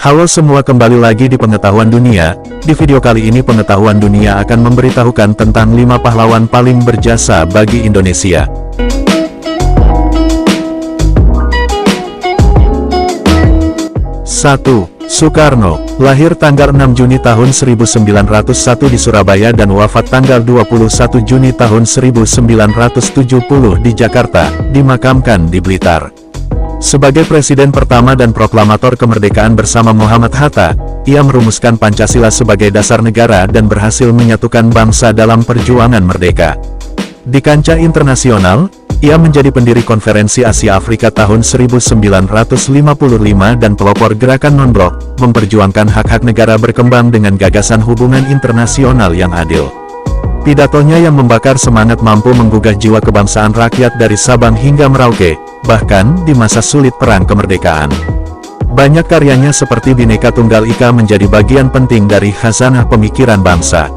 Halo semua, kembali lagi di Pengetahuan Dunia. Di video kali ini Pengetahuan Dunia akan memberitahukan tentang 5 pahlawan paling berjasa bagi Indonesia. 1. Soekarno, lahir tanggal 6 Juni tahun 1901 di Surabaya dan wafat tanggal 21 Juni tahun 1970 di Jakarta, dimakamkan di Blitar. Sebagai presiden pertama dan proklamator kemerdekaan bersama Muhammad Hatta, ia merumuskan Pancasila sebagai dasar negara dan berhasil menyatukan bangsa dalam perjuangan merdeka. Di kancah internasional, ia menjadi pendiri Konferensi Asia Afrika tahun 1955 dan pelopor gerakan non-blok, memperjuangkan hak-hak negara berkembang dengan gagasan hubungan internasional yang adil. Pidatonya yang membakar semangat mampu menggugah jiwa kebangsaan rakyat dari Sabang hingga Merauke, bahkan di masa sulit perang kemerdekaan. Banyak karyanya seperti Bhinneka Tunggal Ika menjadi bagian penting dari khazanah pemikiran bangsa.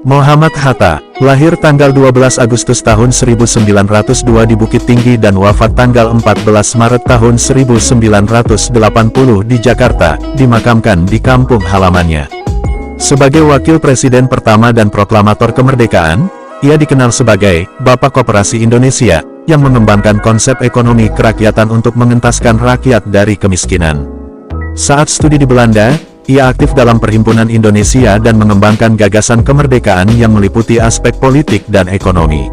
Muhammad Hatta, lahir tanggal 12 Agustus tahun 1902 di Bukit Tinggi dan wafat tanggal 14 Maret tahun 1980 di Jakarta, dimakamkan di kampung halamannya. Sebagai wakil presiden pertama dan proklamator kemerdekaan, ia dikenal sebagai Bapak Koperasi Indonesia, yang mengembangkan konsep ekonomi kerakyatan untuk mengentaskan rakyat dari kemiskinan. Saat studi di Belanda, ia aktif dalam Perhimpunan Indonesia dan mengembangkan gagasan kemerdekaan yang meliputi aspek politik dan ekonomi.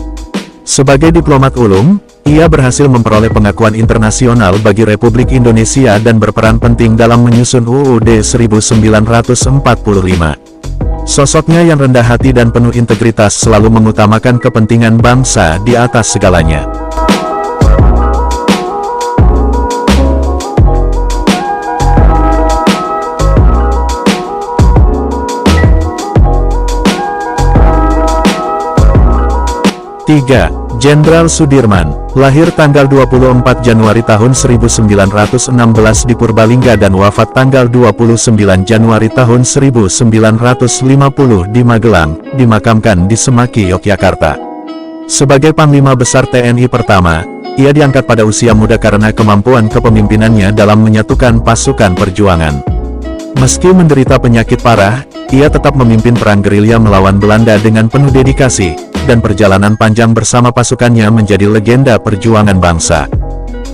Sebagai diplomat ulung, ia berhasil memperoleh pengakuan internasional bagi Republik Indonesia dan berperan penting dalam menyusun UUD 1945. Sosoknya yang rendah hati dan penuh integritas selalu mengutamakan kepentingan bangsa di atas segalanya. 3. Jenderal Sudirman, lahir tanggal 24 Januari tahun 1916 di Purbalingga dan wafat tanggal 29 Januari tahun 1950 di Magelang, dimakamkan di Semaki, Yogyakarta. Sebagai Panglima Besar TNI pertama, ia diangkat pada usia muda karena kemampuan kepemimpinannya dalam menyatukan pasukan perjuangan. Meski menderita penyakit parah, ia tetap memimpin perang gerilya melawan Belanda dengan penuh dedikasi, dan perjalanan panjang bersama pasukannya menjadi legenda perjuangan bangsa.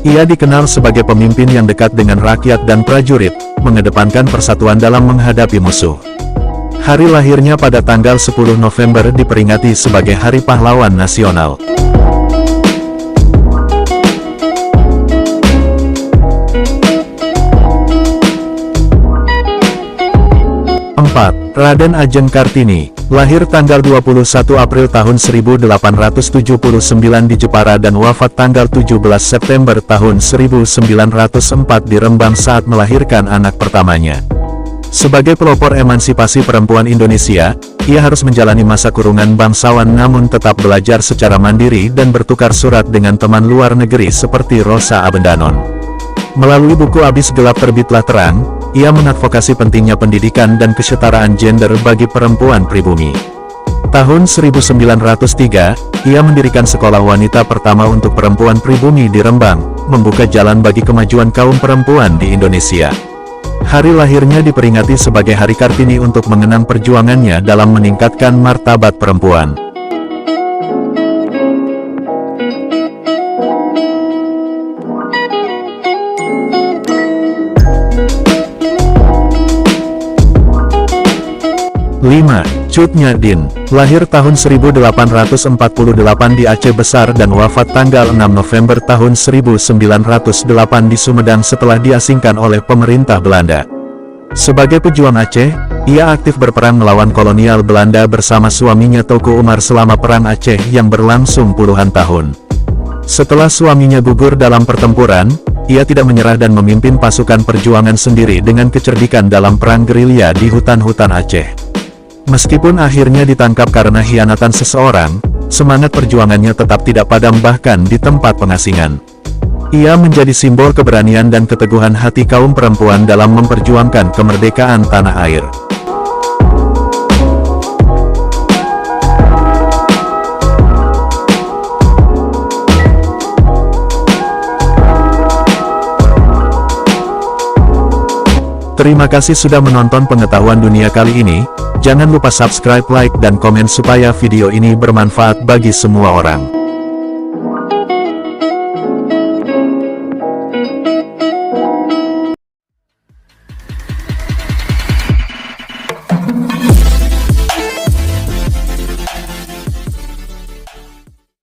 Ia dikenal sebagai pemimpin yang dekat dengan rakyat dan prajurit, mengedepankan persatuan dalam menghadapi musuh. Hari lahirnya pada tanggal 10 November diperingati sebagai Hari Pahlawan Nasional. 4. Raden Ajeng Kartini, lahir tanggal 21 April tahun 1879 di Jepara dan wafat tanggal 17 September tahun 1904 di Rembang saat melahirkan anak pertamanya. Sebagai pelopor emansipasi perempuan Indonesia, ia harus menjalani masa kurungan bangsawan namun tetap belajar secara mandiri dan bertukar surat dengan teman luar negeri seperti Rosa Abendanon. Melalui buku Abis Gelap Terbitlah Terang, ia mengadvokasi pentingnya pendidikan dan kesetaraan gender bagi perempuan pribumi. Tahun 1903, ia mendirikan sekolah wanita pertama untuk perempuan pribumi di Rembang, membuka jalan bagi kemajuan kaum perempuan di Indonesia. Hari lahirnya diperingati sebagai Hari Kartini untuk mengenang perjuangannya dalam meningkatkan martabat perempuan. 5. Cut Nyak-dien, lahir tahun 1848 di Aceh Besar dan wafat tanggal 6 November tahun 1908 di Sumedang setelah diasingkan oleh pemerintah Belanda. Sebagai pejuang Aceh, ia aktif berperang melawan kolonial Belanda bersama suaminya Teuku Umar selama Perang Aceh yang berlangsung puluhan tahun. Setelah suaminya gugur dalam pertempuran, ia tidak menyerah dan memimpin pasukan perjuangan sendiri dengan kecerdikan dalam perang gerilya di hutan-hutan Aceh. Meskipun akhirnya ditangkap karena khianatan seseorang, semangat perjuangannya tetap tidak padam bahkan di tempat pengasingan. Ia menjadi simbol keberanian dan keteguhan hati kaum perempuan dalam memperjuangkan kemerdekaan tanah air. Terima kasih sudah menonton pengetahuan dunia kali ini. Jangan lupa subscribe, like, dan komen supaya video ini bermanfaat bagi semua orang.